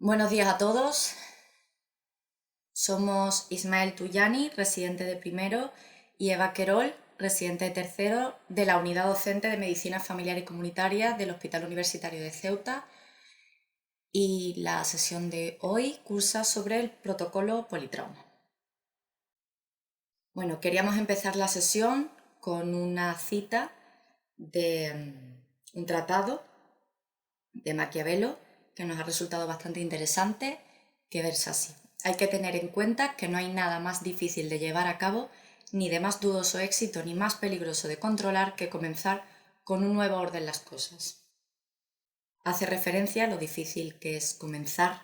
Buenos días a todos. Somos Ismael Tuyani, residente de primero, y Eva Querol, residente de tercero, de la Unidad Docente de Medicina Familiar y Comunitaria del Hospital Universitario de Ceuta. Y la sesión de hoy cursa sobre el protocolo politrauma. Bueno, queríamos empezar la sesión con una cita de un tratado de Maquiavelo que nos ha resultado bastante interesante, que versa así. Hay que tener en cuenta que no hay nada más difícil de llevar a cabo, ni de más dudoso éxito, ni más peligroso de controlar que comenzar con un nuevo orden las cosas. Hace referencia a lo difícil que es comenzar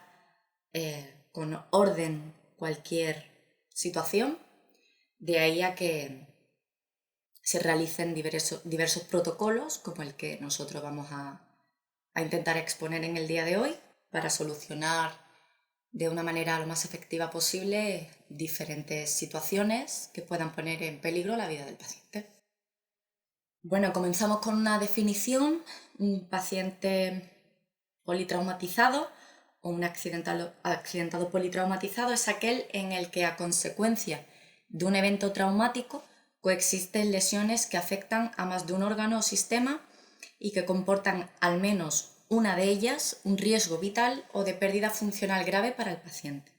con orden cualquier situación, de ahí a que se realicen diversos protocolos, como el que nosotros vamos a intentar exponer en el día de hoy, para solucionar de una manera lo más efectiva posible diferentes situaciones que puedan poner en peligro la vida del paciente. Bueno, comenzamos con una definición. Un paciente politraumatizado o un accidentado politraumatizado es aquel en el que a consecuencia de un evento traumático coexisten lesiones que afectan a más de un órgano o sistema y que comportan al menos una de ellas un riesgo vital o de pérdida funcional grave para el paciente.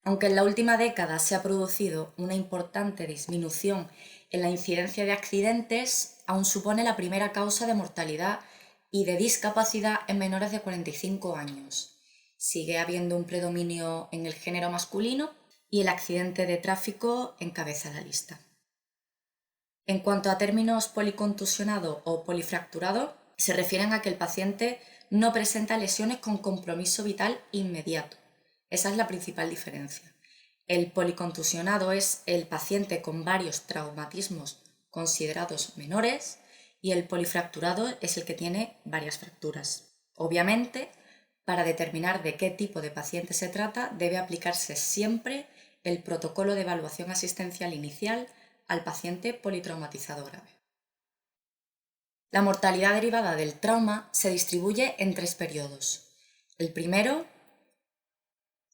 Aunque en la última década se ha producido una importante disminución en la incidencia de accidentes, aún supone la primera causa de mortalidad y de discapacidad en menores de 45 años. Sigue habiendo un predominio en el género masculino y el accidente de tráfico encabeza la lista. En cuanto a términos policontusionado o polifracturado, se refieren a que el paciente no presenta lesiones con compromiso vital inmediato. Esa es la principal diferencia. El policontusionado es el paciente con varios traumatismos considerados menores y el polifracturado es el que tiene varias fracturas. Obviamente, para determinar de qué tipo de paciente se trata, debe aplicarse siempre el protocolo de evaluación asistencial inicial al paciente politraumatizado grave. La mortalidad derivada del trauma se distribuye en 3 periodos. El primero,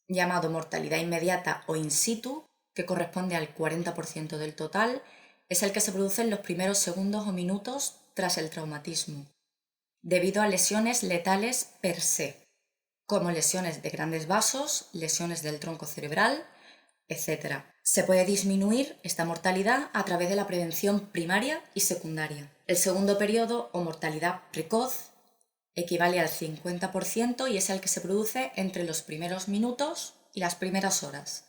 llamado mortalidad inmediata o in situ, que corresponde al 40% del total, es el que se produce en los primeros segundos o minutos tras el traumatismo, debido a lesiones letales per se, como lesiones de grandes vasos, lesiones del tronco cerebral, etc. Se puede disminuir esta mortalidad a través de la prevención primaria y secundaria. El segundo periodo, o mortalidad precoz, equivale al 50% y es el que se produce entre los primeros minutos y las primeras horas,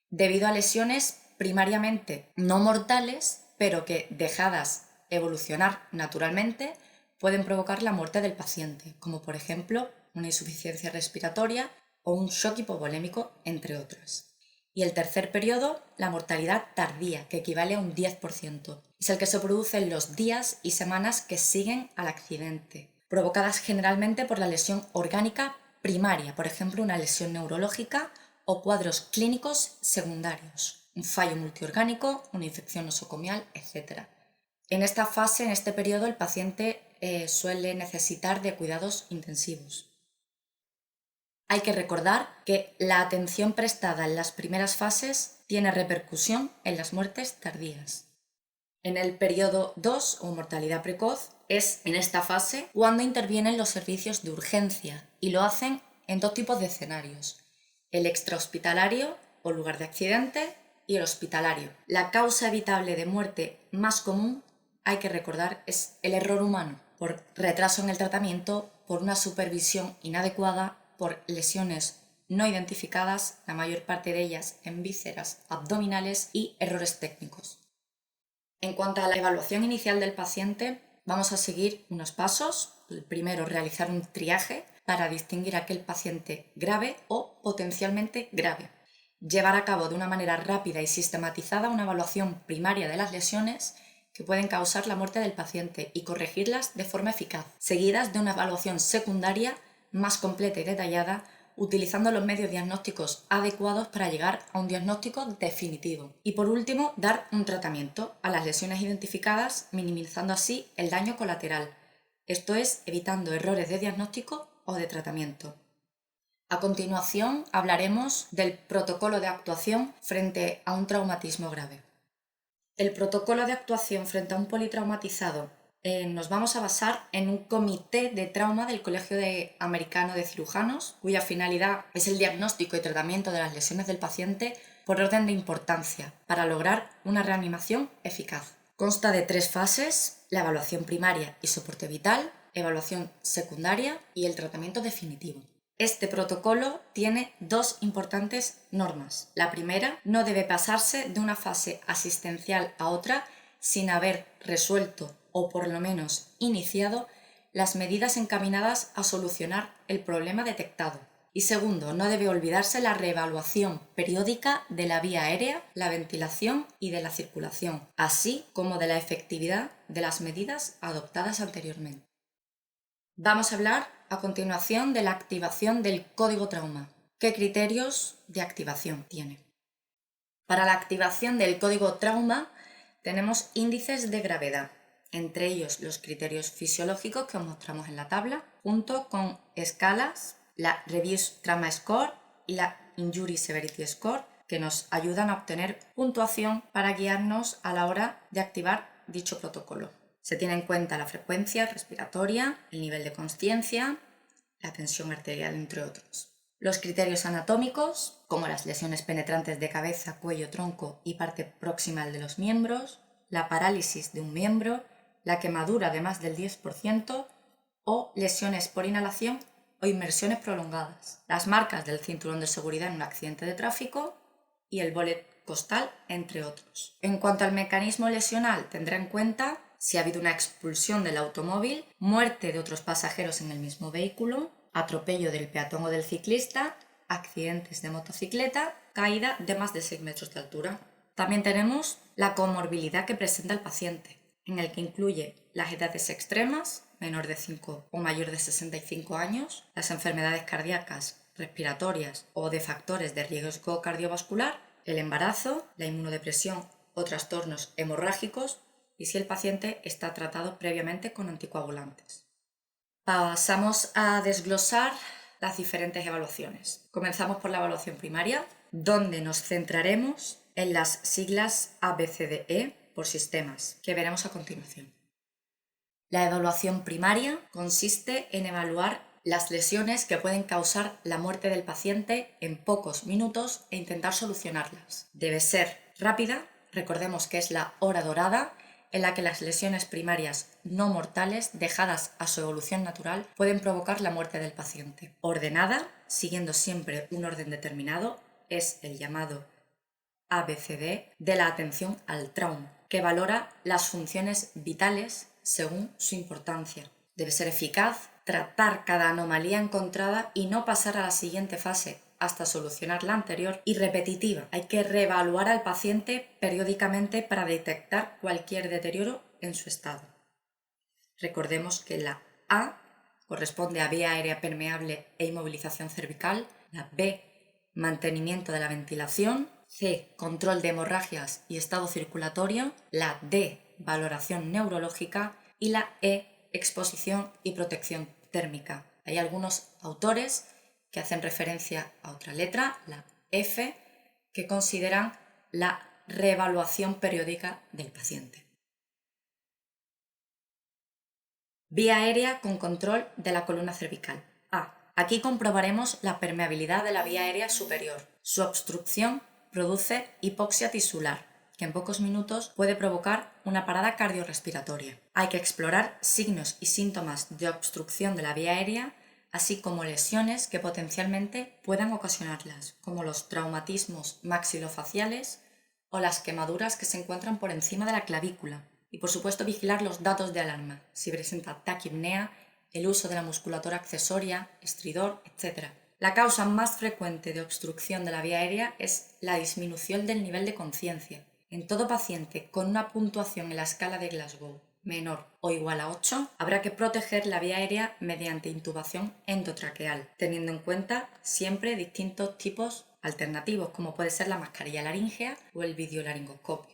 debido a lesiones primariamente no mortales, pero que, dejadas evolucionar naturalmente, pueden provocar la muerte del paciente, como por ejemplo una insuficiencia respiratoria o un shock hipovolémico, entre otras. Y el tercer periodo, la mortalidad tardía, que equivale a un 10%. Es el que se produce en los días y semanas que siguen al accidente, provocadas generalmente por la lesión orgánica primaria, por ejemplo, una lesión neurológica o cuadros clínicos secundarios, un fallo multiorgánico, una infección nosocomial, etc. En esta fase, en este periodo, el paciente suele necesitar de cuidados intensivos. Hay que recordar que la atención prestada en las primeras fases tiene repercusión en las muertes tardías. En el periodo 2 o mortalidad precoz es en esta fase cuando intervienen los servicios de urgencia y lo hacen en 2 tipos de escenarios: el extrahospitalario o lugar de accidente y el hospitalario. La causa evitable de muerte más común, hay que recordar, es el error humano, por retraso en el tratamiento, por una supervisión inadecuada, por lesiones no identificadas, la mayor parte de ellas en vísceras abdominales, y errores técnicos. En cuanto a la evaluación inicial del paciente, vamos a seguir unos pasos. El primero, realizar un triaje para distinguir aquel paciente grave o potencialmente grave. Llevar a cabo de una manera rápida y sistematizada una evaluación primaria de las lesiones que pueden causar la muerte del paciente y corregirlas de forma eficaz, seguidas de una evaluación secundaria más completa y detallada, utilizando los medios diagnósticos adecuados para llegar a un diagnóstico definitivo. Y por último, dar un tratamiento a las lesiones identificadas, minimizando así el daño colateral, esto es, evitando errores de diagnóstico o de tratamiento. A continuación hablaremos del protocolo de actuación frente a un traumatismo grave. El protocolo de actuación frente a un politraumatizado nos vamos a basar en un comité de trauma del Colegio Americano de Cirujanos, cuya finalidad es el diagnóstico y tratamiento de las lesiones del paciente por orden de importancia, para lograr una reanimación eficaz. Consta de 3 fases: la evaluación primaria y soporte vital, evaluación secundaria y el tratamiento definitivo. Este protocolo tiene 2 importantes normas. La primera, no debe pasarse de una fase asistencial a otra sin haber resuelto o por lo menos iniciado las medidas encaminadas a solucionar el problema detectado. Y segundo, no debe olvidarse la reevaluación periódica de la vía aérea, la ventilación y de la circulación, así como de la efectividad de las medidas adoptadas anteriormente. Vamos a hablar a continuación de la activación del código trauma. ¿Qué criterios de activación tiene? Para la activación del código trauma tenemos índices de gravedad, entre ellos los criterios fisiológicos que os mostramos en la tabla, junto con escalas, la Reduced Trauma Score y la Injury Severity Score, que nos ayudan a obtener puntuación para guiarnos a la hora de activar dicho protocolo. Se tiene en cuenta la frecuencia respiratoria, el nivel de consciencia, la tensión arterial, entre otros. Los criterios anatómicos, como las lesiones penetrantes de cabeza, cuello, tronco y parte proximal de los miembros, la parálisis de un miembro, la quemadura de más del 10% o lesiones por inhalación o inmersiones prolongadas, las marcas del cinturón de seguridad en un accidente de tráfico y el bolet costal, entre otros. En cuanto al mecanismo lesional, tendrá en cuenta si ha habido una expulsión del automóvil, muerte de otros pasajeros en el mismo vehículo, atropello del peatón o del ciclista, accidentes de motocicleta, caída de más de 6 metros de altura. También tenemos la comorbilidad que presenta el paciente, en el que incluye las edades extremas, menor de 5 o mayor de 65 años, las enfermedades cardíacas, respiratorias o de factores de riesgo cardiovascular, el embarazo, la inmunodepresión o trastornos hemorrágicos y si el paciente está tratado previamente con anticoagulantes. Pasamos a desglosar las diferentes evaluaciones. Comenzamos por la evaluación primaria, donde nos centraremos en las siglas ABCDE por sistemas, que veremos a continuación. La evaluación primaria consiste en evaluar las lesiones que pueden causar la muerte del paciente en pocos minutos e intentar solucionarlas. Debe ser rápida, recordemos que es la hora dorada en la que las lesiones primarias no mortales, dejadas a su evolución natural, pueden provocar la muerte del paciente. Ordenada, siguiendo siempre un orden determinado, es el llamado ABCD de la atención al trauma, que valora las funciones vitales según su importancia. Debe ser eficaz, tratar cada anomalía encontrada y no pasar a la siguiente fase hasta solucionar la anterior, y repetitiva. Hay que reevaluar al paciente periódicamente para detectar cualquier deterioro en su estado. Recordemos que la A corresponde a vía aérea permeable e inmovilización cervical, la B, mantenimiento de la ventilación, C, control de hemorragias y estado circulatorio, la D, valoración neurológica y la E, exposición y protección térmica. Hay algunos autores que hacen referencia a otra letra, la F, que consideran la reevaluación periódica del paciente. Vía aérea con control de la columna cervical. A. Aquí comprobaremos la permeabilidad de la vía aérea superior. Su obstrucción produce hipoxia tisular, que en pocos minutos puede provocar una parada cardiorrespiratoria. Hay que explorar signos y síntomas de obstrucción de la vía aérea, así como lesiones que potencialmente puedan ocasionarlas, como los traumatismos maxilofaciales o las quemaduras que se encuentran por encima de la clavícula. Y por supuesto vigilar los datos de alarma, si presenta taquipnea, el uso de la musculatura accesoria, estridor, etc. La causa más frecuente de obstrucción de la vía aérea es la disminución del nivel de conciencia. En todo paciente con una puntuación en la escala de Glasgow menor o igual a 8, habrá que proteger la vía aérea mediante intubación endotraqueal, teniendo en cuenta siempre distintos tipos alternativos, como puede ser la mascarilla laríngea o el videolaringoscopio.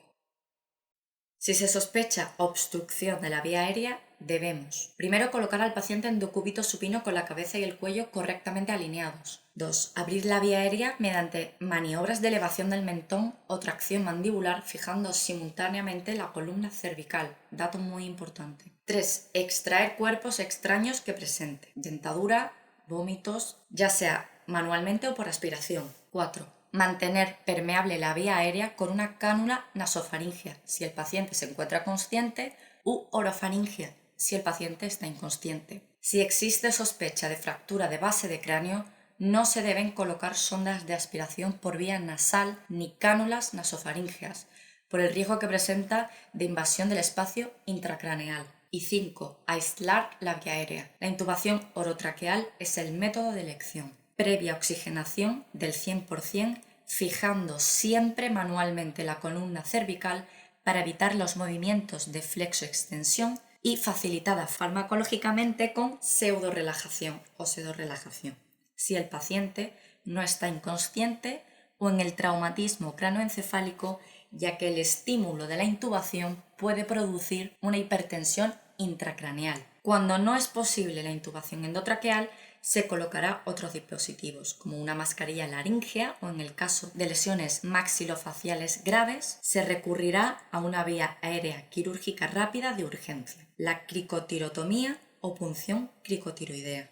Si se sospecha obstrucción de la vía aérea, debemos: primero, colocar al paciente en decúbito supino con la cabeza y el cuello correctamente alineados. 2. Abrir la vía aérea mediante maniobras de elevación del mentón o tracción mandibular, fijando simultáneamente la columna cervical. Dato muy importante. 3. Extraer cuerpos extraños que presente: dentadura, vómitos, ya sea manualmente o por aspiración. 4. Mantener permeable la vía aérea con una cánula nasofaringea si el paciente se encuentra consciente, u orofaringea si el paciente está inconsciente. Si existe sospecha de fractura de base de cráneo, no se deben colocar sondas de aspiración por vía nasal ni cánulas nasofaríngeas, por el riesgo que presenta de invasión del espacio intracraneal. Y 5. Aislar la vía aérea. La intubación orotraqueal es el método de elección. Previa oxigenación del 100%, fijando siempre manualmente la columna cervical para evitar los movimientos de flexo-extensión y facilitada farmacológicamente con pseudorelajación o pseudorelajación, si el paciente no está inconsciente o en el traumatismo cranoencefálico, ya que el estímulo de la intubación puede producir una hipertensión intracraneal. Cuando no es posible la intubación endotraqueal, se colocará otros dispositivos, como una mascarilla laríngea, o en el caso de lesiones maxilofaciales graves, se recurrirá a una vía aérea quirúrgica rápida de urgencia, la cricotirotomía o punción cricotiroidea.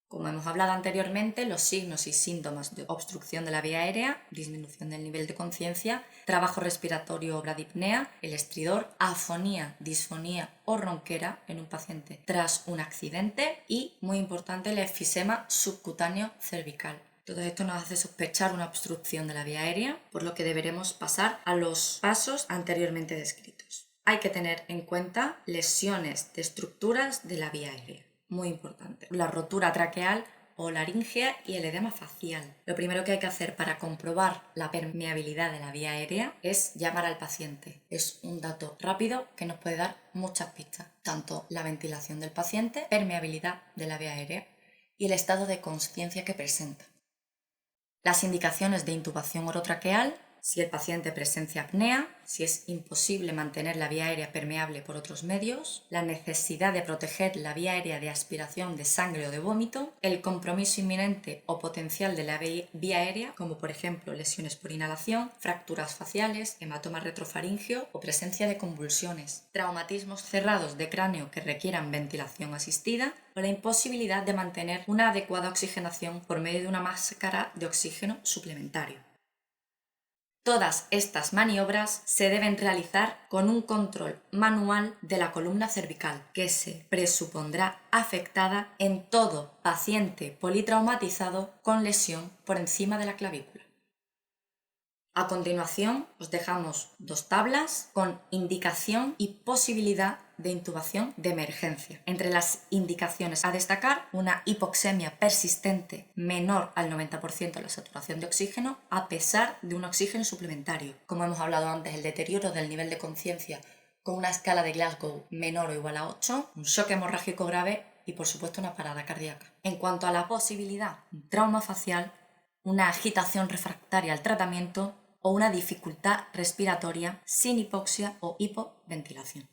Como hemos hablado anteriormente, los signos y síntomas de obstrucción de la vía aérea: disminución del nivel de conciencia, trabajo respiratorio o bradipnea, el estridor, afonía, disfonía o ronquera en un paciente tras un accidente y, muy importante, el efisema subcutáneo cervical. Todo esto nos hace sospechar una obstrucción de la vía aérea, por lo que deberemos pasar a los pasos anteriormente descritos. Hay que tener en cuenta lesiones de estructuras de la vía aérea. Muy importante: la rotura traqueal o laringea y el edema facial. Lo primero que hay que hacer para comprobar la permeabilidad de la vía aérea es llamar al paciente. Es un dato rápido que nos puede dar muchas pistas, tanto la ventilación del paciente, permeabilidad de la vía aérea y el estado de consciencia que presenta. Las indicaciones de intubación orotraqueal: si el paciente presencia apnea, si es imposible mantener la vía aérea permeable por otros medios, la necesidad de proteger la vía aérea de aspiración de sangre o de vómito, el compromiso inminente o potencial de la vía aérea, como por ejemplo lesiones por inhalación, fracturas faciales, hematoma retrofaringeo o presencia de convulsiones, traumatismos cerrados de cráneo que requieran ventilación asistida, o la imposibilidad de mantener una adecuada oxigenación por medio de una máscara de oxígeno suplementario. Todas estas maniobras se deben realizar con un control manual de la columna cervical, que se presupondrá afectada en todo paciente politraumatizado con lesión por encima de la clavícula. A continuación, os dejamos 2 tablas con indicación y posibilidad de intubación de emergencia. Entre las indicaciones a destacar, una hipoxemia persistente menor al 90% de la saturación de oxígeno a pesar de un oxígeno suplementario. Como hemos hablado antes, el deterioro del nivel de conciencia con una escala de Glasgow menor o igual a 8, un shock hemorrágico grave y, por supuesto, una parada cardíaca. En cuanto a la posibilidad, un trauma facial, una agitación refractaria al tratamiento o una dificultad respiratoria sin hipoxia o hipoventilación.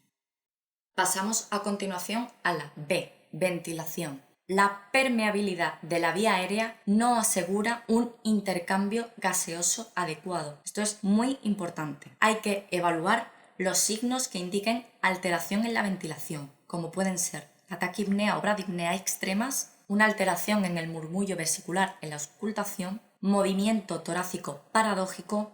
Pasamos a continuación a la B, ventilación. La permeabilidad de la vía aérea no asegura un intercambio gaseoso adecuado. Esto es muy importante. Hay que evaluar los signos que indiquen alteración en la ventilación, como pueden ser la taquipnea o bradipnea extremas, una alteración en el murmullo vesicular en la auscultación, movimiento torácico paradójico,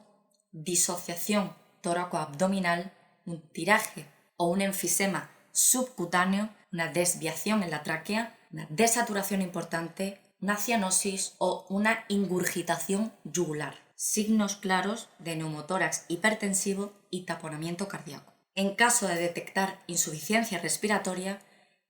disociación tóraco-abdominal, un tiraje o un enfisema subcutáneo, una desviación en la tráquea, una desaturación importante, una cianosis o una ingurgitación yugular. Signos claros de neumotórax hipertensivo y taponamiento cardíaco. En caso de detectar insuficiencia respiratoria,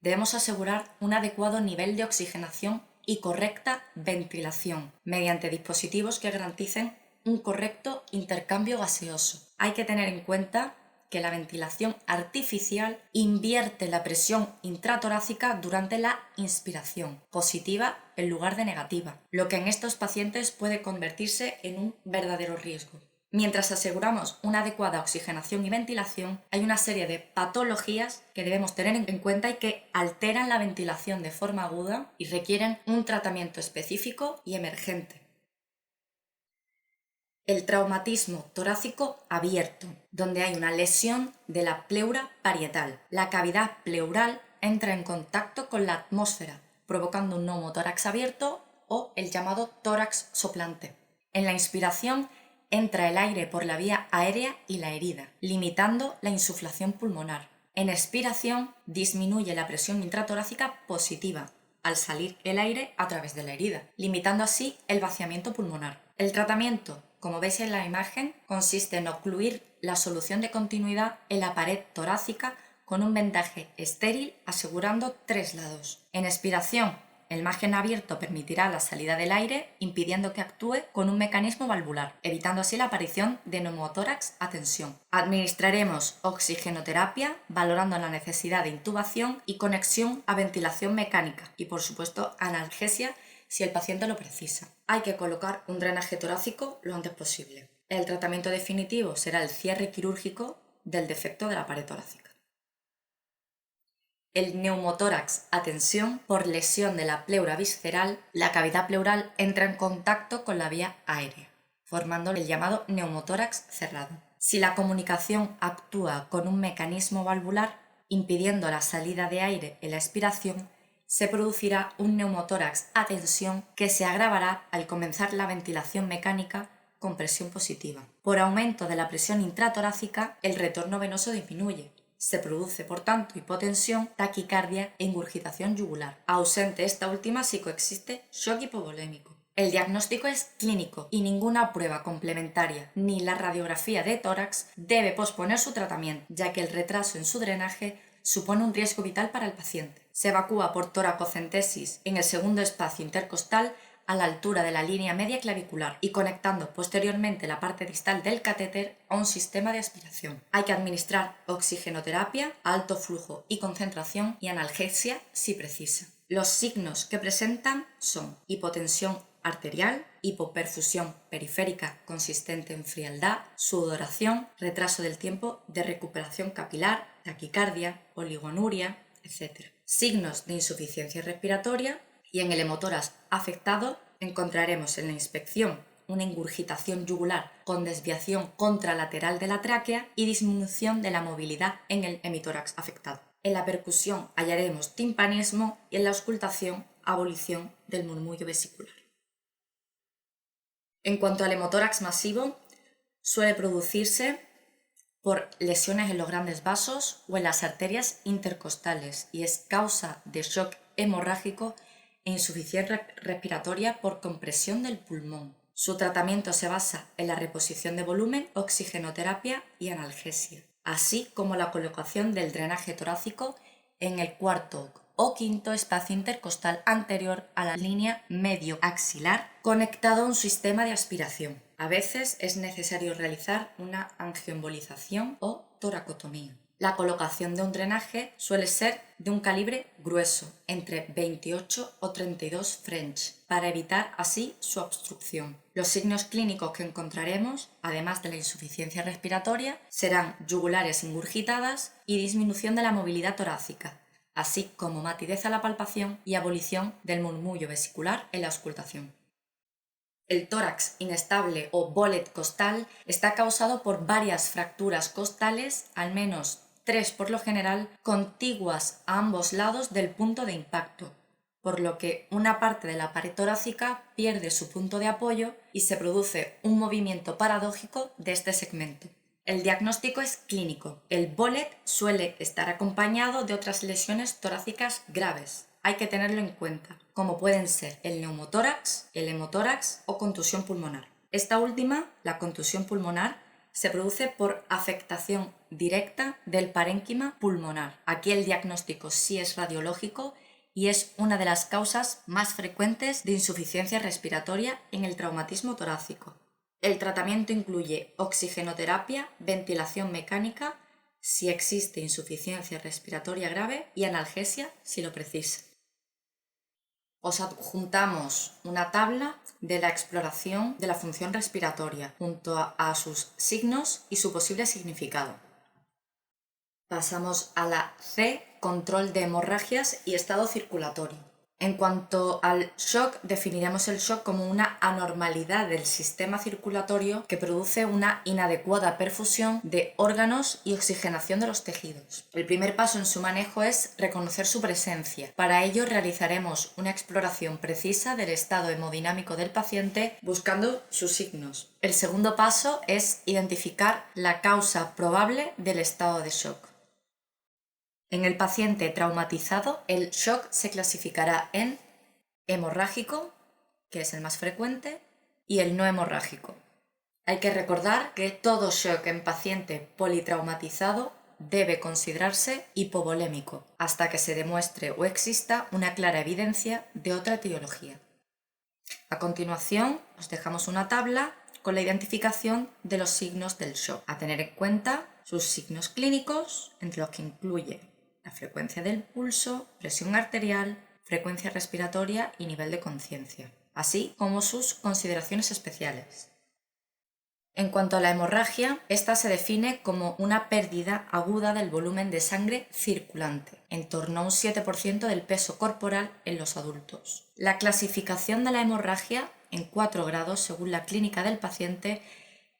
debemos asegurar un adecuado nivel de oxigenación y correcta ventilación mediante dispositivos que garanticen un correcto intercambio gaseoso. Hay que tener en cuenta que la ventilación artificial invierte la presión intratorácica durante la inspiración, positiva en lugar de negativa, lo que en estos pacientes puede convertirse en un verdadero riesgo. Mientras aseguramos una adecuada oxigenación y ventilación, hay una serie de patologías que debemos tener en cuenta y que alteran la ventilación de forma aguda y requieren un tratamiento específico y emergente. El traumatismo torácico abierto, donde hay una lesión de la pleura parietal. La cavidad pleural entra en contacto con la atmósfera, provocando un neumotórax abierto o el llamado tórax soplante. En la inspiración entra el aire por la vía aérea y la herida, limitando la insuflación pulmonar. En expiración disminuye la presión intratorácica positiva, al salir el aire a través de la herida, limitando así el vaciamiento pulmonar. El tratamiento, como veis en la imagen, consiste en ocluir la solución de continuidad en la pared torácica con un vendaje estéril asegurando 3 lados. En expiración, el margen abierto permitirá la salida del aire, impidiendo que actúe con un mecanismo valvular, evitando así la aparición de neumotórax a tensión. Administraremos oxigenoterapia, valorando la necesidad de intubación y conexión a ventilación mecánica y, por supuesto, analgesia si el paciente lo precisa. Hay que colocar un drenaje torácico lo antes posible. El tratamiento definitivo será el cierre quirúrgico del defecto de la pared torácica. El neumotórax a tensión, por lesión de la pleura visceral, la cavidad pleural entra en contacto con la vía aérea, formando el llamado neumotórax cerrado. Si la comunicación actúa con un mecanismo valvular, impidiendo la salida de aire en la expiración, se producirá un neumotórax a tensión que se agravará al comenzar la ventilación mecánica con presión positiva. Por aumento de la presión intratorácica, el retorno venoso disminuye. Se produce, por tanto, hipotensión, taquicardia e ingurgitación yugular. Ausente esta última si coexiste shock hipovolémico. El diagnóstico es clínico y ninguna prueba complementaria ni la radiografía de tórax debe posponer su tratamiento, ya que el retraso en su drenaje supone un riesgo vital para el paciente. Se evacúa por toracocentesis en el segundo espacio intercostal a la altura de la línea media clavicular y conectando posteriormente la parte distal del catéter a un sistema de aspiración. Hay que administrar oxigenoterapia, alto flujo y concentración y analgesia si precisa. Los signos que presentan son hipotensión arterial, hipoperfusión periférica consistente en frialdad, sudoración, retraso del tiempo de recuperación capilar, taquicardia, oligonuria, etc. Signos de insuficiencia respiratoria. Y en el hemotórax afectado encontraremos en la inspección una ingurgitación yugular con desviación contralateral de la tráquea y disminución de la movilidad en el hemitórax afectado. En la percusión hallaremos timpanismo y en la auscultación abolición del murmullo vesicular. En cuanto al hemotórax masivo, suele producirse por lesiones en los grandes vasos o en las arterias intercostales y es causa de shock hemorrágico e insuficiencia respiratoria por compresión del pulmón. Su tratamiento se basa en la reposición de volumen, oxigenoterapia y analgesia, así como la colocación del drenaje torácico en el cuarto o quinto espacio intercostal anterior a la línea medio-axilar conectado a un sistema de aspiración. A veces es necesario realizar una angioembolización o toracotomía. La colocación de un drenaje suele ser de un calibre grueso, entre 28 o 32 French, para evitar así su obstrucción. Los signos clínicos que encontraremos, además de la insuficiencia respiratoria, serán yugulares ingurgitadas y disminución de la movilidad torácica, así como matidez a la palpación y abolición del murmullo vesicular en la auscultación. El tórax inestable o bollet costal está causado por varias fracturas costales, al menos 3 por lo general, contiguas a ambos lados del punto de impacto, por lo que una parte de la pared torácica pierde su punto de apoyo y se produce un movimiento paradójico de este segmento. El diagnóstico es clínico. El bollet suele estar acompañado de otras lesiones torácicas graves. Hay que tenerlo en cuenta, como pueden ser el neumotórax, el hemotórax o contusión pulmonar. Esta última, la contusión pulmonar, se produce por afectación directa del parénquima pulmonar. Aquí el diagnóstico sí es radiológico y es una de las causas más frecuentes de insuficiencia respiratoria en el traumatismo torácico. El tratamiento incluye oxigenoterapia, ventilación mecánica, si existe insuficiencia respiratoria grave, y analgesia si lo precisa. Os adjuntamos una tabla de la exploración de la función respiratoria junto a sus signos y su posible significado. Pasamos a la C, control de hemorragias y estado circulatorio. En cuanto al shock, definiremos el shock como una anormalidad del sistema circulatorio que produce una inadecuada perfusión de órganos y oxigenación de los tejidos. El primer paso en su manejo es reconocer su presencia. Para ello realizaremos una exploración precisa del estado hemodinámico del paciente buscando sus signos. El segundo paso es identificar la causa probable del estado de shock. En el paciente traumatizado, el shock se clasificará en hemorrágico, que es el más frecuente, y el no hemorrágico. Hay que recordar que todo shock en paciente politraumatizado debe considerarse hipovolémico, hasta que se demuestre o exista una clara evidencia de otra etiología. A continuación, os dejamos una tabla con la identificación de los signos del shock, a tener en cuenta sus signos clínicos, entre los que incluye la frecuencia del pulso, presión arterial, frecuencia respiratoria y nivel de conciencia, así como sus consideraciones especiales. En cuanto a la hemorragia, esta se define como una pérdida aguda del volumen de sangre circulante, en torno a un 7% del peso corporal en los adultos. La clasificación de la hemorragia en 4 grados según la clínica del paciente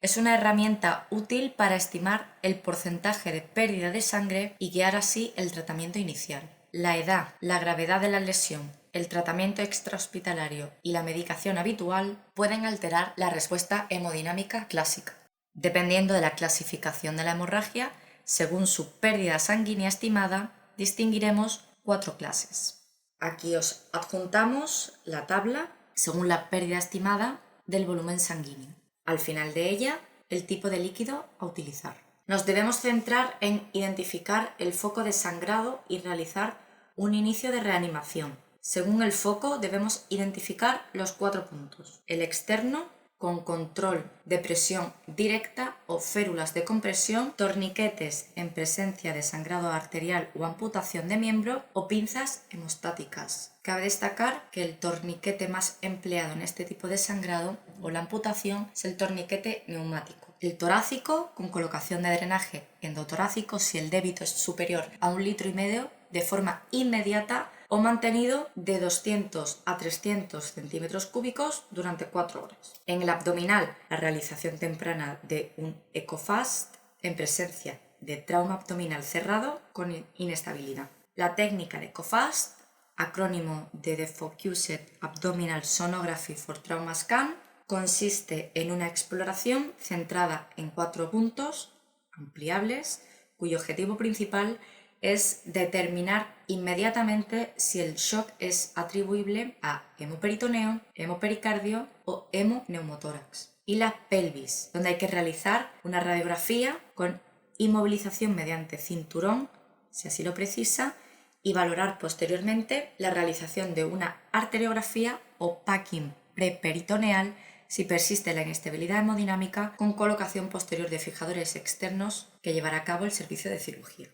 es una herramienta útil para estimar el porcentaje de pérdida de sangre y guiar así el tratamiento inicial. La edad, la gravedad de la lesión, el tratamiento extrahospitalario y la medicación habitual pueden alterar la respuesta hemodinámica clásica. Dependiendo de la clasificación de la hemorragia, según su pérdida sanguínea estimada, distinguiremos 4 clases. Aquí os adjuntamos la tabla según la pérdida estimada del volumen sanguíneo. Al final de ella, el tipo de líquido a utilizar. Nos debemos centrar en identificar el foco de sangrado y realizar un inicio de reanimación. Según el foco, debemos identificar los 4 puntos. El externo, con control de presión directa o férulas de compresión, torniquetes en presencia de sangrado arterial o amputación de miembro o pinzas hemostáticas. Cabe destacar que el torniquete más empleado en este tipo de sangrado o la amputación es el torniquete neumático. El torácico, con colocación de drenaje endotorácico si el débito es superior a 1,5 litros de forma inmediata o mantenido de 200 a 300 centímetros cúbicos durante 4 horas. En el abdominal, la realización temprana de un ECOFAST en presencia de trauma abdominal cerrado con inestabilidad. La técnica de ECOFAST, acrónimo de Defocused Abdominal Sonography for Trauma Scan, consiste en una exploración centrada en 4 puntos ampliables, cuyo objetivo principal es determinar inmediatamente si el shock es atribuible a hemoperitoneo, hemopericardio o hemoneumotórax. Y la pelvis, donde hay que realizar una radiografía con inmovilización mediante cinturón, si así lo precisa, y valorar posteriormente la realización de una arteriografía o packing preperitoneal si persiste la inestabilidad hemodinámica con colocación posterior de fijadores externos que llevará a cabo el servicio de cirugía.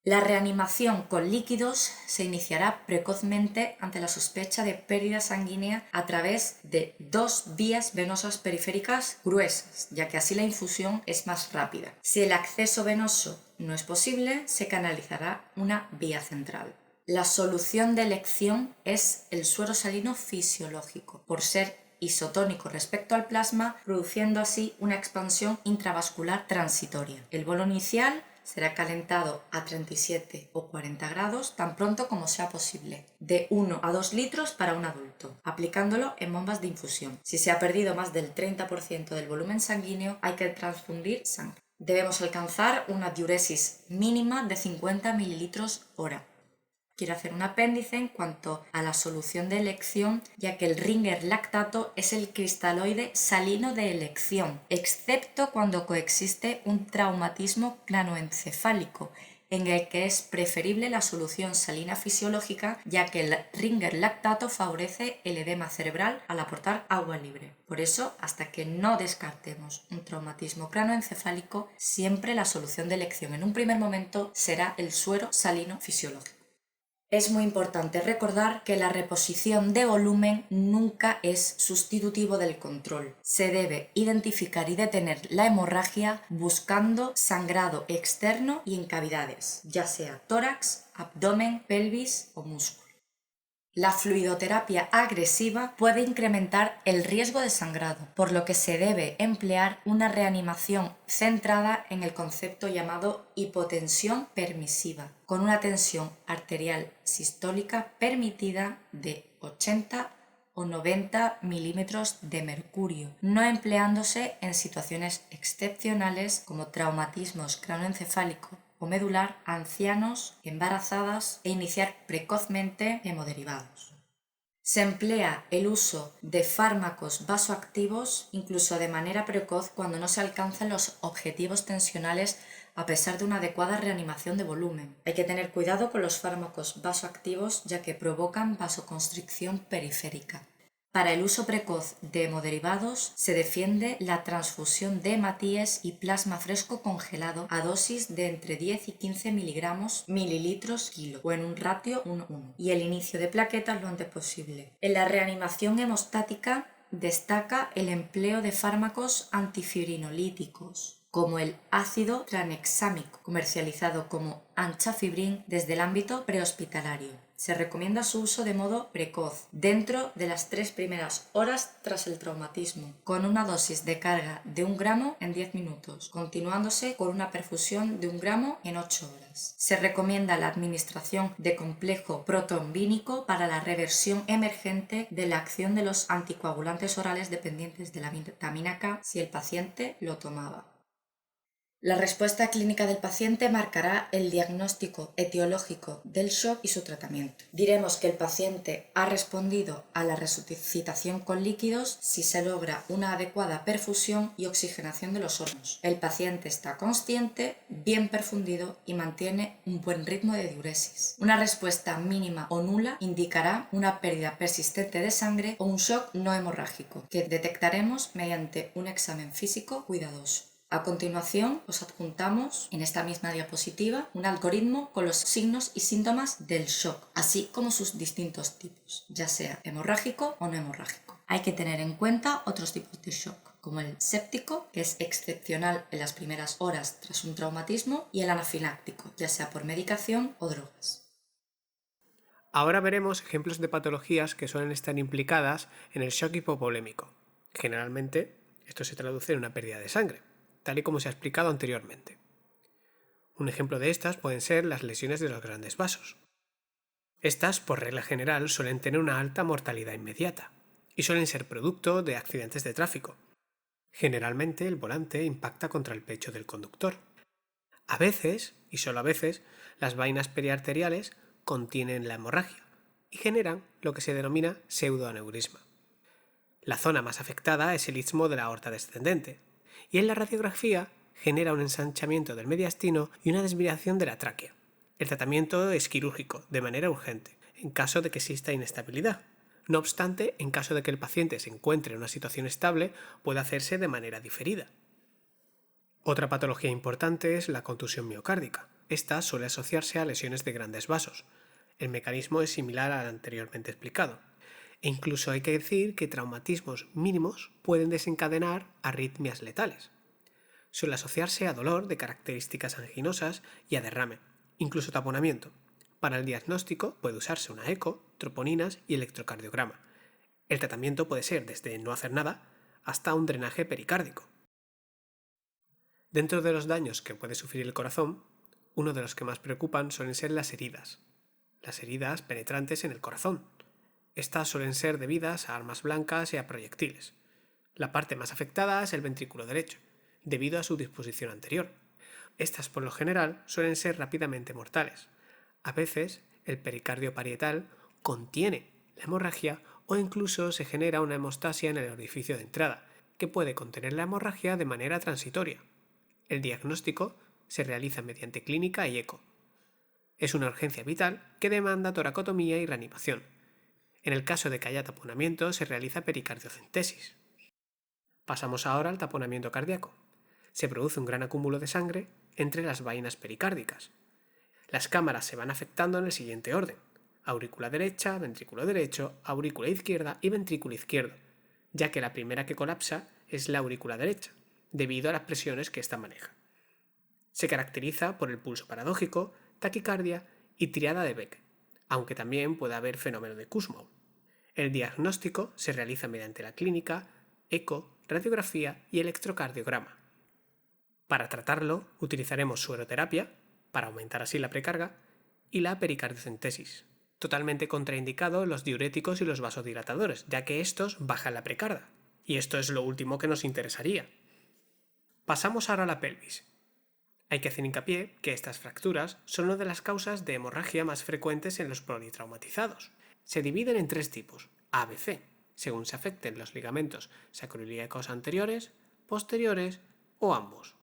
La reanimación con líquidos se iniciará precozmente ante la sospecha de pérdida sanguínea a través de 2 vías venosas periféricas gruesas, ya que así la infusión es más rápida. Si el acceso venoso no es posible, se canalizará una vía central. La solución de elección es el suero salino fisiológico, por ser isotónico respecto al plasma, produciendo así una expansión intravascular transitoria. El bolo inicial será calentado a 37 o 40 grados tan pronto como sea posible, de 1 a 2 litros para un adulto, aplicándolo en bombas de infusión. Si se ha perdido más del 30% del volumen sanguíneo, hay que transfundir sangre. Debemos alcanzar una diuresis mínima de 50 mililitros hora. Quiero hacer un apéndice en cuanto a la solución de elección, ya que el Ringer lactato es el cristaloide salino de elección, excepto cuando coexiste un traumatismo cranoencefálico, en el que es preferible la solución salina fisiológica, ya que el Ringer lactato favorece el edema cerebral al aportar agua libre. Por eso, hasta que no descartemos un traumatismo cranoencefálico, siempre la solución de elección en un primer momento será el suero salino fisiológico. Es muy importante recordar que la reposición de volumen nunca es sustitutivo del control. Se debe identificar y detener la hemorragia buscando sangrado externo y en cavidades, ya sea tórax, abdomen, pelvis o músculo. La fluidoterapia agresiva puede incrementar el riesgo de sangrado, por lo que se debe emplear una reanimación centrada en el concepto llamado hipotensión permisiva, con una tensión arterial sistólica permitida de 80 o 90 milímetros de mercurio, no empleándose en situaciones excepcionales como traumatismos cranoencefálicos o medular, ancianos, embarazadas e iniciar precozmente hemoderivados. Se emplea el uso de fármacos vasoactivos incluso de manera precoz cuando no se alcanzan los objetivos tensionales a pesar de una adecuada reanimación de volumen. Hay que tener cuidado con los fármacos vasoactivos ya que provocan vasoconstricción periférica. Para el uso precoz de hemoderivados se defiende la transfusión de hematíes y plasma fresco congelado a dosis de entre 10 y 15 mililitros kilo o en un ratio 1:1 y el inicio de plaquetas lo antes posible. En la reanimación hemostática destaca el empleo de fármacos antifibrinolíticos como el ácido tranexámico, comercializado como Anchafibrin desde el ámbito prehospitalario. Se recomienda su uso de modo precoz, dentro de las 3 primeras horas tras el traumatismo, con una dosis de carga de 1 gramo en 10 minutos, continuándose con una perfusión de 1 gramo en 8 horas. Se recomienda la administración de complejo protrombínico para la reversión emergente de la acción de los anticoagulantes orales dependientes de la vitamina K si el paciente lo tomaba. La respuesta clínica del paciente marcará el diagnóstico etiológico del shock y su tratamiento. Diremos que el paciente ha respondido a la resucitación con líquidos si se logra una adecuada perfusión y oxigenación de los órganos. El paciente está consciente, bien perfundido y mantiene un buen ritmo de diuresis. Una respuesta mínima o nula indicará una pérdida persistente de sangre o un shock no hemorrágico, que detectaremos mediante un examen físico cuidadoso. A continuación, os adjuntamos en esta misma diapositiva un algoritmo con los signos y síntomas del shock, así como sus distintos tipos, ya sea hemorrágico o no hemorrágico. Hay que tener en cuenta otros tipos de shock, como el séptico, que es excepcional en las primeras horas tras un traumatismo, y el anafiláctico, ya sea por medicación o drogas. Ahora veremos ejemplos de patologías que suelen estar implicadas en el shock hipovolémico. Generalmente, esto se traduce en una pérdida de sangre, tal y como se ha explicado anteriormente. Un ejemplo de estas pueden ser las lesiones de los grandes vasos. Estas, por regla general, suelen tener una alta mortalidad inmediata y suelen ser producto de accidentes de tráfico. Generalmente el volante impacta contra el pecho del conductor. A veces, y solo a veces, las vainas periarteriales contienen la hemorragia y generan lo que se denomina pseudoaneurisma. La zona más afectada es el istmo de la aorta descendente, y en la radiografía genera un ensanchamiento del mediastino y una desviación de la tráquea. El tratamiento es quirúrgico, de manera urgente, en caso de que exista inestabilidad. No obstante, en caso de que el paciente se encuentre en una situación estable, puede hacerse de manera diferida. Otra patología importante es la contusión miocárdica. Esta suele asociarse a lesiones de grandes vasos. El mecanismo es similar al anteriormente explicado. E incluso hay que decir que traumatismos mínimos pueden desencadenar arritmias letales. Suele asociarse a dolor de características anginosas y a derrame, incluso taponamiento. Para el diagnóstico puede usarse una eco, troponinas y electrocardiograma. El tratamiento puede ser desde no hacer nada hasta un drenaje pericárdico. Dentro de los daños que puede sufrir el corazón, uno de los que más preocupan suelen ser las heridas penetrantes en el corazón. Estas suelen ser debidas a armas blancas y a proyectiles. La parte más afectada es el ventrículo derecho, debido a su disposición anterior. Estas, por lo general, suelen ser rápidamente mortales. A veces, el pericardio parietal contiene la hemorragia o incluso se genera una hemostasia en el orificio de entrada, que puede contener la hemorragia de manera transitoria. El diagnóstico se realiza mediante clínica y eco. Es una urgencia vital que demanda toracotomía y reanimación. En el caso de que haya taponamiento, se realiza pericardiocentesis. Pasamos ahora al taponamiento cardíaco. Se produce un gran acúmulo de sangre entre las vainas pericárdicas. Las cámaras se van afectando en el siguiente orden. aurícula derecha, ventrículo derecho, aurícula izquierda y ventrículo izquierdo, ya que la primera que colapsa es la aurícula derecha, debido a las presiones que ésta maneja. Se caracteriza por el pulso paradójico, taquicardia y triada de Beck, aunque también puede haber fenómeno de Kussmaul. El diagnóstico se realiza mediante la clínica, eco, radiografía y electrocardiograma. Para tratarlo utilizaremos sueroterapia, para aumentar así la precarga, y la pericardiocentesis. Totalmente contraindicado los diuréticos y los vasodilatadores, ya que estos bajan la precarga. Y esto es lo último que nos interesaría. Pasamos ahora a la pelvis. Hay que hacer hincapié que estas fracturas son una de las causas de hemorragia más frecuentes en los politraumatizados. Se dividen en 3 tipos, A, B, C, según se afecten los ligamentos sacroiliacos anteriores, posteriores o ambos.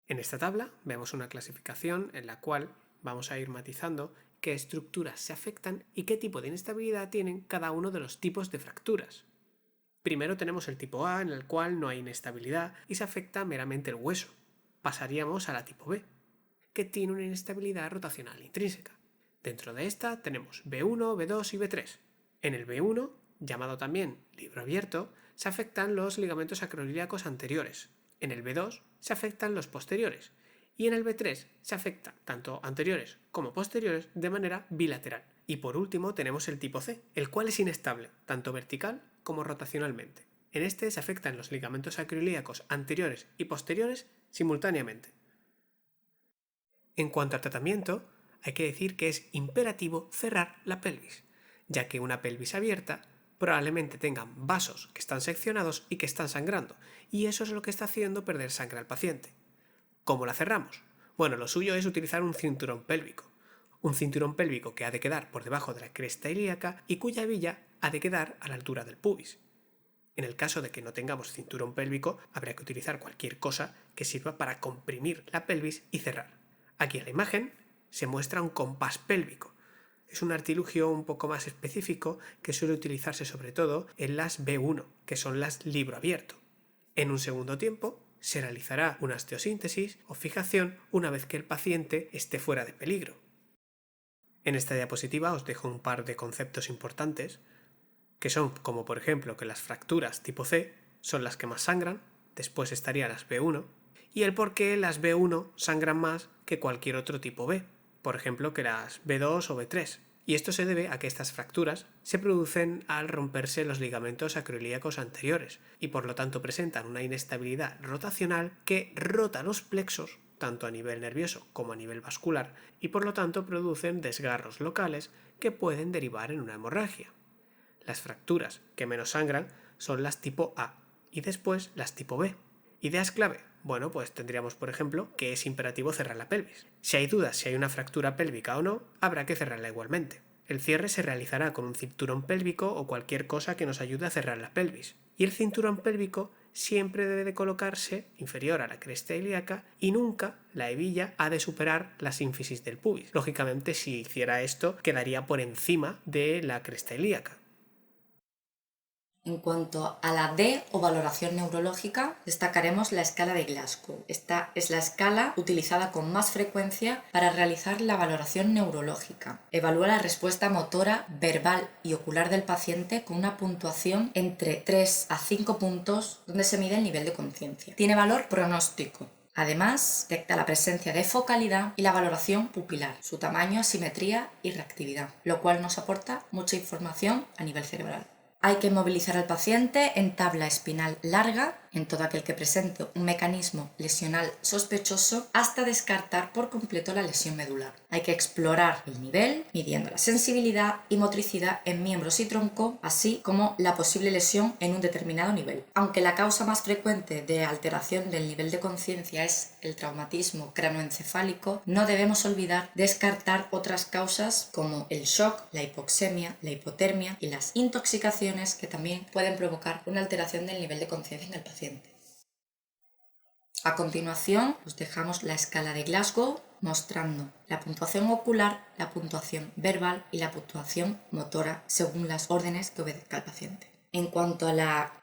En esta tabla vemos una clasificación en la cual vamos a ir matizando qué estructuras se afectan y qué tipo de inestabilidad tienen cada uno de los tipos de fracturas. Primero tenemos el tipo A, en el cual no hay inestabilidad y se afecta meramente el hueso. Pasaríamos a la tipo B, que tiene una inestabilidad rotacional intrínseca. Dentro de esta tenemos B1, B2 y B3. En el B1, llamado también libro abierto, se afectan los ligamentos sacroiliacos anteriores. En el B2 se afectan los posteriores. Y en el B3 se afectan tanto anteriores como posteriores de manera bilateral. Y por último tenemos el tipo C, el cual es inestable, tanto vertical como rotacionalmente. En este se afectan los ligamentos sacroiliacos anteriores y posteriores simultáneamente. En cuanto al tratamiento, hay que decir que es imperativo cerrar la pelvis, ya que una pelvis abierta probablemente tenga vasos que están seccionados y que están sangrando, y eso es lo que está haciendo perder sangre al paciente. ¿Cómo la cerramos? Bueno, lo suyo es utilizar un cinturón pélvico. Un cinturón pélvico que ha de quedar por debajo de la cresta ilíaca y cuya hebilla ha de quedar a la altura del pubis. En el caso de que no tengamos cinturón pélvico, habrá que utilizar cualquier cosa que sirva para comprimir la pelvis y cerrar. Aquí en la imagen se muestra un compás pélvico. Es un artilugio un poco más específico que suele utilizarse sobre todo en las B1, que son las libro abierto. En un segundo tiempo se realizará una osteosíntesis o fijación una vez que el paciente esté fuera de peligro. En esta diapositiva os dejo un par de conceptos importantes, que son como por ejemplo que las fracturas tipo C son las que más sangran, después estarían las B1, y el por qué las B1 sangran más que cualquier otro tipo B, por ejemplo que las B2 o B3. Y esto se debe a que estas fracturas se producen al romperse los ligamentos sacroiliacos anteriores y por lo tanto presentan una inestabilidad rotacional que rota los plexos tanto a nivel nervioso como a nivel vascular y por lo tanto producen desgarros locales que pueden derivar en una hemorragia. Las fracturas que menos sangran son las tipo A y después las tipo B. ¿Ideas clave? Bueno, pues tendríamos por ejemplo que es imperativo cerrar la pelvis. Si hay dudas si hay una fractura pélvica o no, habrá que cerrarla igualmente. El cierre se realizará con un cinturón pélvico o cualquier cosa que nos ayude a cerrar la pelvis. Y el cinturón pélvico siempre debe de colocarse inferior a la cresta ilíaca y nunca la hebilla ha de superar la sínfisis del pubis. Lógicamente, si hiciera esto, quedaría por encima de la cresta ilíaca. En cuanto a la D o valoración neurológica, destacaremos la escala de Glasgow. Esta es la escala utilizada con más frecuencia para realizar la valoración neurológica. Evalúa la respuesta motora, verbal y ocular del paciente con una puntuación entre 3 a 5 puntos donde se mide el nivel de conciencia. Tiene valor pronóstico. Además, detecta la presencia de focalidad y la valoración pupilar, su tamaño, asimetría y reactividad, lo cual nos aporta mucha información a nivel cerebral. Hay que movilizar al paciente en tabla espinal larga, en todo aquel que presente un mecanismo lesional sospechoso, hasta descartar por completo la lesión medular. Hay que explorar el nivel, midiendo la sensibilidad y motricidad en miembros y tronco, así como la posible lesión en un determinado nivel. Aunque la causa más frecuente de alteración del nivel de conciencia es el traumatismo cranoencefálico, no debemos olvidar descartar otras causas como el shock, la hipoxemia, la hipotermia y las intoxicaciones que también pueden provocar una alteración del nivel de conciencia en el paciente. A continuación, os dejamos la escala de Glasgow mostrando la puntuación ocular, la puntuación verbal y la puntuación motora según las órdenes que obedezca el paciente. En cuanto a la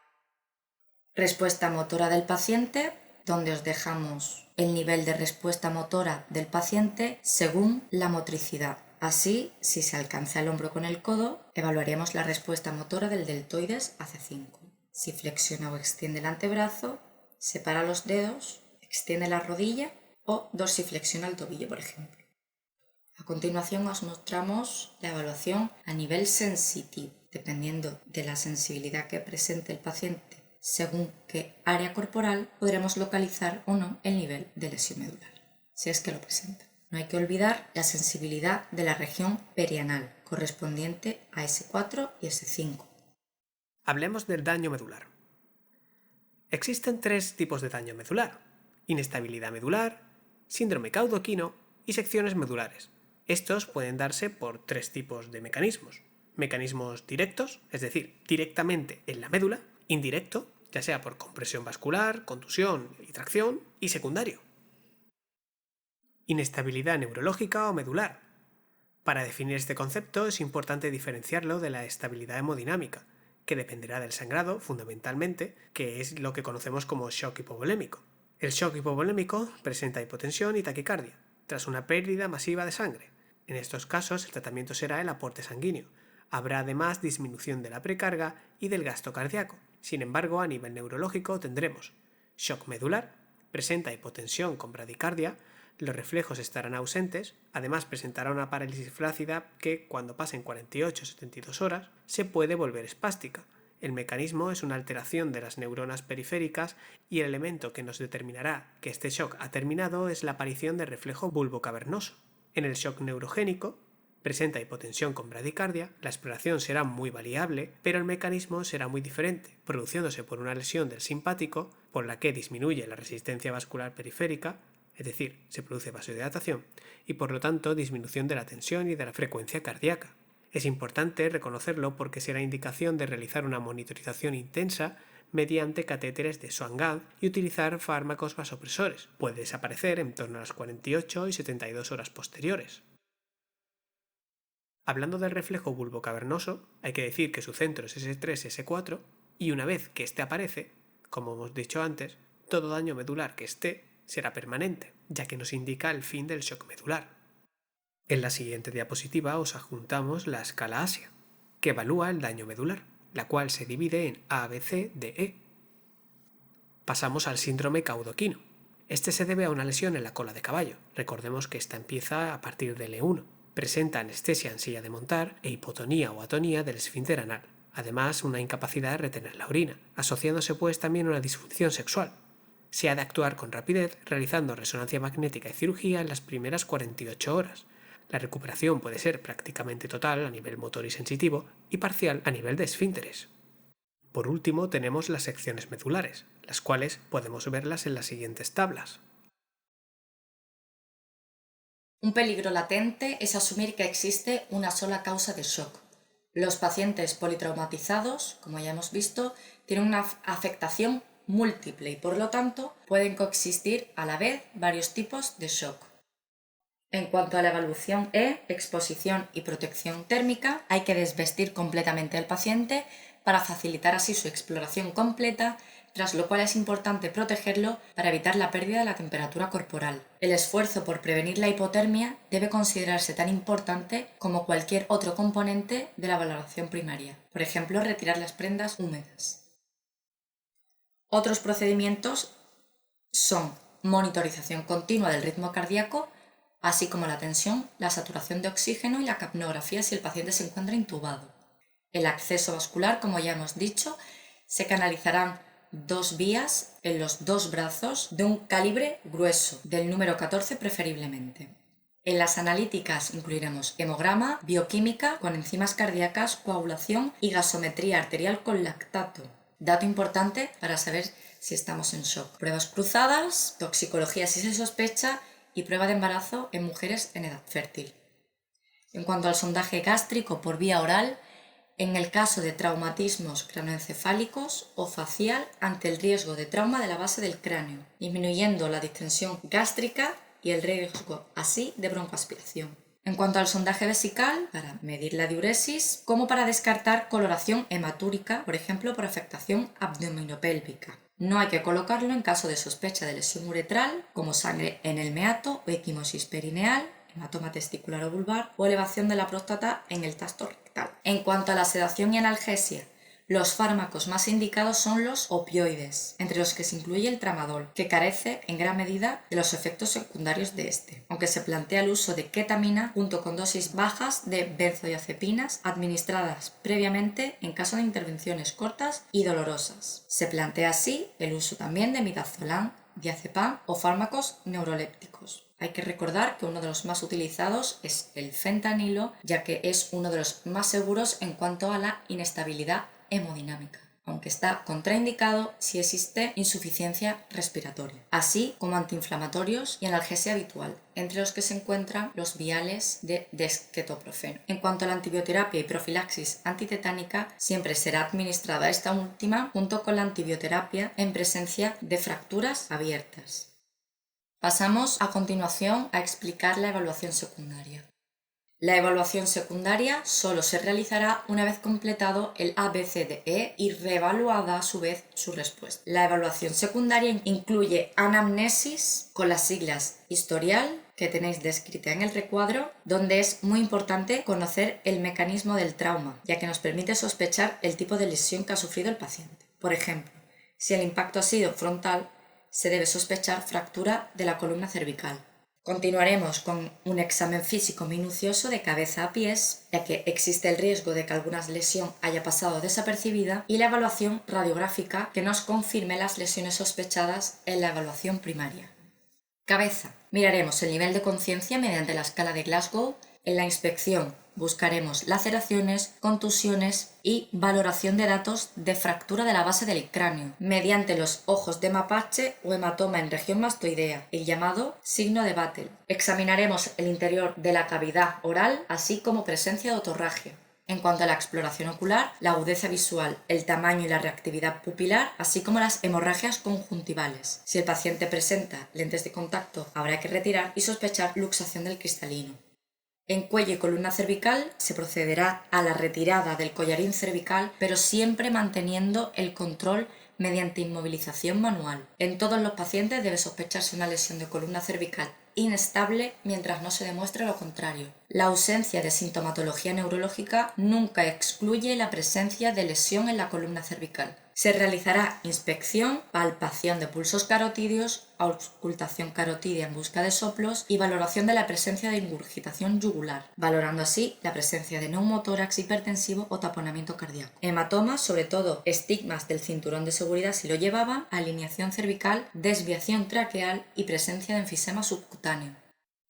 respuesta motora del paciente, donde os dejamos el nivel de respuesta motora del paciente según la motricidad. Así, si se alcanza el hombro con el codo, evaluaremos la respuesta motora del deltoides hacia 5. Si flexiona o extiende el antebrazo, separa los dedos, extiende la rodilla o dorsiflexiona el tobillo, por ejemplo. A continuación os mostramos la evaluación a nivel sensitivo. Dependiendo de la sensibilidad que presente el paciente según qué área corporal, podremos localizar o no el nivel de lesión medular, si es que lo presenta. No hay que olvidar la sensibilidad de la región perianal, correspondiente a S4 y S5. Hablemos del daño medular. Existen 3 tipos de daño medular: inestabilidad medular, síndrome caudoquino y secciones medulares. Estos pueden darse por 3 tipos de mecanismos. Mecanismos directos, es decir, directamente en la médula; indirecto, ya sea por compresión vascular, contusión y tracción; y secundario. Inestabilidad neurológica o medular. Para definir este concepto es importante diferenciarlo de la estabilidad hemodinámica, que dependerá del sangrado, fundamentalmente, que es lo que conocemos como shock hipovolémico. El shock hipovolémico presenta hipotensión y taquicardia, tras una pérdida masiva de sangre. En estos casos, el tratamiento será el aporte sanguíneo. Habrá además disminución de la precarga y del gasto cardíaco. Sin embargo, a nivel neurológico tendremos shock medular, presenta hipotensión con bradicardia, los reflejos estarán ausentes, además presentará una parálisis flácida que, cuando pasen 48-72 horas, se puede volver espástica. El mecanismo es una alteración de las neuronas periféricas y el elemento que nos determinará que este shock ha terminado es la aparición de reflejo bulbocavernoso. En el shock neurogénico, presenta hipotensión con bradicardia, la exploración será muy variable, pero el mecanismo será muy diferente, produciéndose por una lesión del simpático, por la que disminuye la resistencia vascular periférica, es decir, se produce vasodilatación, y por lo tanto disminución de la tensión y de la frecuencia cardíaca. Es importante reconocerlo porque será indicación de realizar una monitorización intensa mediante catéteres de Swan-Ganz y utilizar fármacos vasopresores. Puede desaparecer en torno a las 48 y 72 horas posteriores. Hablando del reflejo bulbocavernoso, hay que decir que su centro es S3-S4 y una vez que éste aparece, como hemos dicho antes, todo daño medular que esté será permanente, ya que nos indica el fin del shock medular. En la siguiente diapositiva os adjuntamos la escala ASIA, que evalúa el daño medular, la cual se divide en A, B, C, D, E. Pasamos al síndrome caudoquino. Este se debe a una lesión en la cola de caballo. Recordemos que esta empieza a partir del E1. Presenta anestesia en silla de montar e hipotonía o atonía del esfínter anal. Además, una incapacidad de retener la orina, asociándose pues también a una disfunción sexual. Se ha de actuar con rapidez, realizando resonancia magnética y cirugía en las primeras 48 horas. La recuperación puede ser prácticamente total a nivel motor y sensitivo y parcial a nivel de esfínteres. Por último, tenemos las secciones medulares, las cuales podemos verlas en las siguientes tablas. Un peligro latente es asumir que existe una sola causa de shock. Los pacientes politraumatizados, como ya hemos visto, tienen una afectación múltiple y por lo tanto pueden coexistir a la vez varios tipos de shock. En cuanto a la evaluación exposición y protección térmica, hay que desvestir completamente al paciente para facilitar así su exploración completa, tras lo cual es importante protegerlo para evitar la pérdida de la temperatura corporal. El esfuerzo por prevenir la hipotermia debe considerarse tan importante como cualquier otro componente de la valoración primaria, por ejemplo, retirar las prendas húmedas. Otros procedimientos son monitorización continua del ritmo cardíaco, así como la tensión, la saturación de oxígeno y la capnografía si el paciente se encuentra intubado. El acceso vascular, como ya hemos dicho, se canalizarán 2 vías en los 2 brazos de un calibre grueso, del número 14 preferiblemente. En las analíticas incluiremos hemograma, bioquímica con enzimas cardíacas, coagulación y gasometría arterial con lactato. Dato importante para saber si estamos en shock. Pruebas cruzadas, toxicología si se sospecha y prueba de embarazo en mujeres en edad fértil. En cuanto al sondaje gástrico por vía oral, en el caso de traumatismos cranoencefálicos o facial ante el riesgo de trauma de la base del cráneo, disminuyendo la distensión gástrica y el riesgo así de broncoaspiración. En cuanto al sondaje vesical, para medir la diuresis, como para descartar coloración hematúrica, por ejemplo por afectación abdominopélvica. No hay que colocarlo en caso de sospecha de lesión uretral, como sangre en el meato o equimosis perineal, hematoma testicular o vulvar o elevación de la próstata en el tacto rectal. En cuanto a la sedación y analgesia, los fármacos más indicados son los opioides, entre los que se incluye el tramadol, que carece en gran medida de los efectos secundarios de este, aunque se plantea el uso de ketamina junto con dosis bajas de benzodiazepinas administradas previamente en caso de intervenciones cortas y dolorosas. Se plantea así el uso también de midazolam, diazepam o fármacos neurolépticos. Hay que recordar que uno de los más utilizados es el fentanilo, ya que es uno de los más seguros en cuanto a la inestabilidad hemodinámica, aunque está contraindicado si existe insuficiencia respiratoria, así como antiinflamatorios y analgesia habitual, entre los que se encuentran los viales de dexketoprofeno. En cuanto a la antibioterapia y profilaxis antitetánica, siempre será administrada esta última junto con la antibioterapia en presencia de fracturas abiertas. Pasamos a continuación a explicar la evaluación secundaria. La evaluación secundaria solo se realizará una vez completado el ABCDE y reevaluada a su vez su respuesta. La evaluación secundaria incluye anamnesis con las siglas historial, que tenéis descrita en el recuadro, donde es muy importante conocer el mecanismo del trauma, ya que nos permite sospechar el tipo de lesión que ha sufrido el paciente. Por ejemplo, si el impacto ha sido frontal, se debe sospechar fractura de la columna cervical. Continuaremos con un examen físico minucioso de cabeza a pies, ya que existe el riesgo de que alguna lesión haya pasado desapercibida, y la evaluación radiográfica que nos confirme las lesiones sospechadas en la evaluación primaria. Cabeza. Miraremos el nivel de conciencia mediante la escala de Glasgow. En la inspección buscaremos laceraciones, contusiones y valoración de datos de fractura de la base del cráneo mediante los ojos de mapache o hematoma en región mastoidea, el llamado signo de Battle. Examinaremos el interior de la cavidad oral, así como presencia de otorragia. En cuanto a la exploración ocular, la agudeza visual, el tamaño y la reactividad pupilar, así como las hemorragias conjuntivales. Si el paciente presenta lentes de contacto, habrá que retirar y sospechar luxación del cristalino. En cuello y columna cervical se procederá a la retirada del collarín cervical, pero siempre manteniendo el control mediante inmovilización manual. En todos los pacientes debe sospecharse una lesión de columna cervical inestable mientras no se demuestre lo contrario. La ausencia de sintomatología neurológica nunca excluye la presencia de lesión en la columna cervical. Se realizará inspección, palpación de pulsos carotídeos, auscultación carotídea en busca de soplos y valoración de la presencia de ingurgitación yugular, valorando así la presencia de neumotórax hipertensivo o taponamiento cardíaco. Hematomas, sobre todo estigmas del cinturón de seguridad si lo llevaban, alineación cervical, desviación traqueal y presencia de enfisema subcutáneo.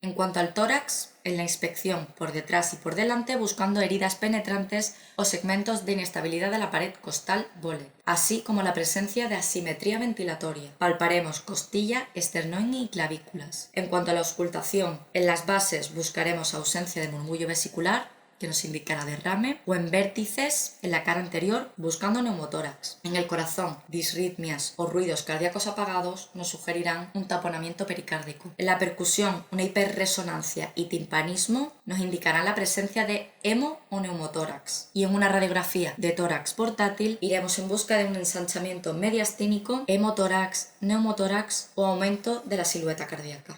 En cuanto al tórax, en la inspección por detrás y por delante buscando heridas penetrantes o segmentos de inestabilidad de la pared costal Bole, así como la presencia de asimetría ventilatoria. Palparemos costilla, esternón y clavículas. En cuanto a la auscultación, en las bases buscaremos ausencia de murmullo vesicular, que nos indicará derrame, o en vértices en la cara anterior buscando neumotórax. En el corazón, disritmias o ruidos cardíacos apagados nos sugerirán un taponamiento pericárdico. En la percusión, una hiperresonancia y timpanismo nos indicarán la presencia de hemo o neumotórax. Y en una radiografía de tórax portátil iremos en busca de un ensanchamiento mediastínico, hemotórax, neumotórax o aumento de la silueta cardíaca.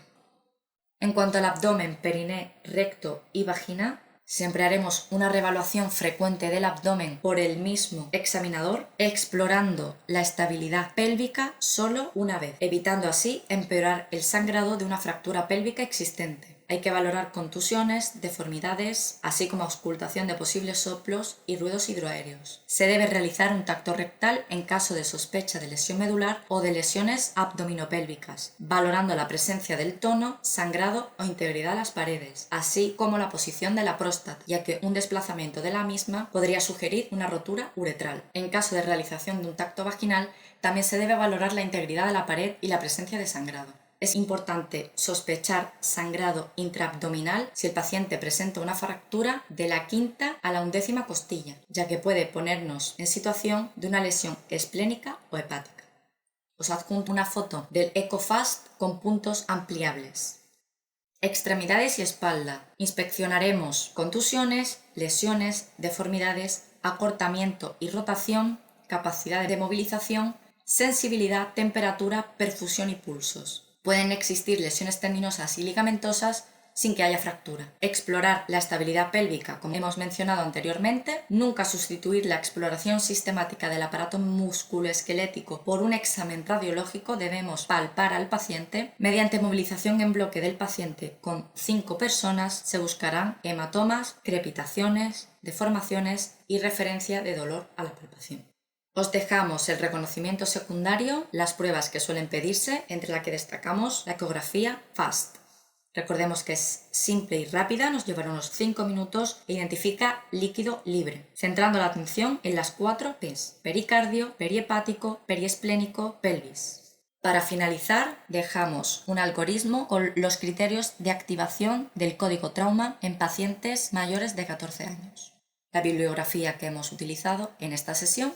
En cuanto al abdomen, periné, recto y vagina, siempre haremos una reevaluación frecuente del abdomen por el mismo examinador, explorando la estabilidad pélvica solo una vez, evitando así empeorar el sangrado de una fractura pélvica existente. Hay que valorar contusiones, deformidades, así como auscultación de posibles soplos y ruidos hidroaéreos. Se debe realizar un tacto rectal en caso de sospecha de lesión medular o de lesiones abdominopélvicas, valorando la presencia del tono, sangrado o integridad de las paredes, así como la posición de la próstata, ya que un desplazamiento de la misma podría sugerir una rotura uretral. En caso de realización de un tacto vaginal, también se debe valorar la integridad de la pared y la presencia de sangrado. Es importante sospechar sangrado intraabdominal si el paciente presenta una fractura de la quinta a la 11ª costilla, ya que puede ponernos en situación de una lesión esplénica o hepática. Os adjunto una foto del EcoFast con puntos ampliables. Extremidades y espalda. Inspeccionaremos contusiones, lesiones, deformidades, acortamiento y rotación, capacidad de movilización, sensibilidad, temperatura, perfusión y pulsos. Pueden existir lesiones tendinosas y ligamentosas sin que haya fractura. Explorar la estabilidad pélvica, como hemos mencionado anteriormente, nunca sustituir la exploración sistemática del aparato musculoesquelético por un examen radiológico. Debemos palpar al paciente. Mediante movilización en bloque del paciente con 5 personas se buscarán hematomas, crepitaciones, deformaciones y referencia de dolor a la palpación. Os dejamos el reconocimiento secundario, las pruebas que suelen pedirse, entre las que destacamos la ecografía FAST. Recordemos que es simple y rápida, nos llevará unos 5 minutos e identifica líquido libre, centrando la atención en las 4 P's: pericardio, perihepático, periesplénico, pelvis. Para finalizar, dejamos un algoritmo con los criterios de activación del código trauma en pacientes mayores de 14 años. La bibliografía que hemos utilizado en esta sesión.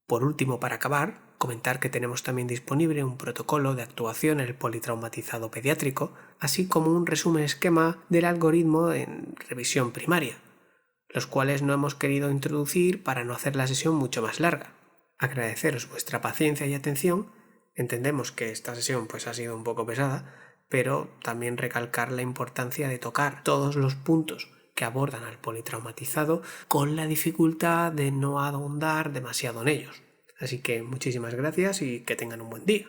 Por último, para acabar, comentar que tenemos también disponible un protocolo de actuación en el politraumatizado pediátrico, así como un resumen esquema del algoritmo en revisión primaria, los cuales no hemos querido introducir para no hacer la sesión mucho más larga. Agradeceros vuestra paciencia y atención. Entendemos que esta sesión ha sido un poco pesada, pero también recalcar la importancia de tocar todos los puntos que abordan al politraumatizado con la dificultad de no ahondar demasiado en ellos. Así que muchísimas gracias y que tengan un buen día.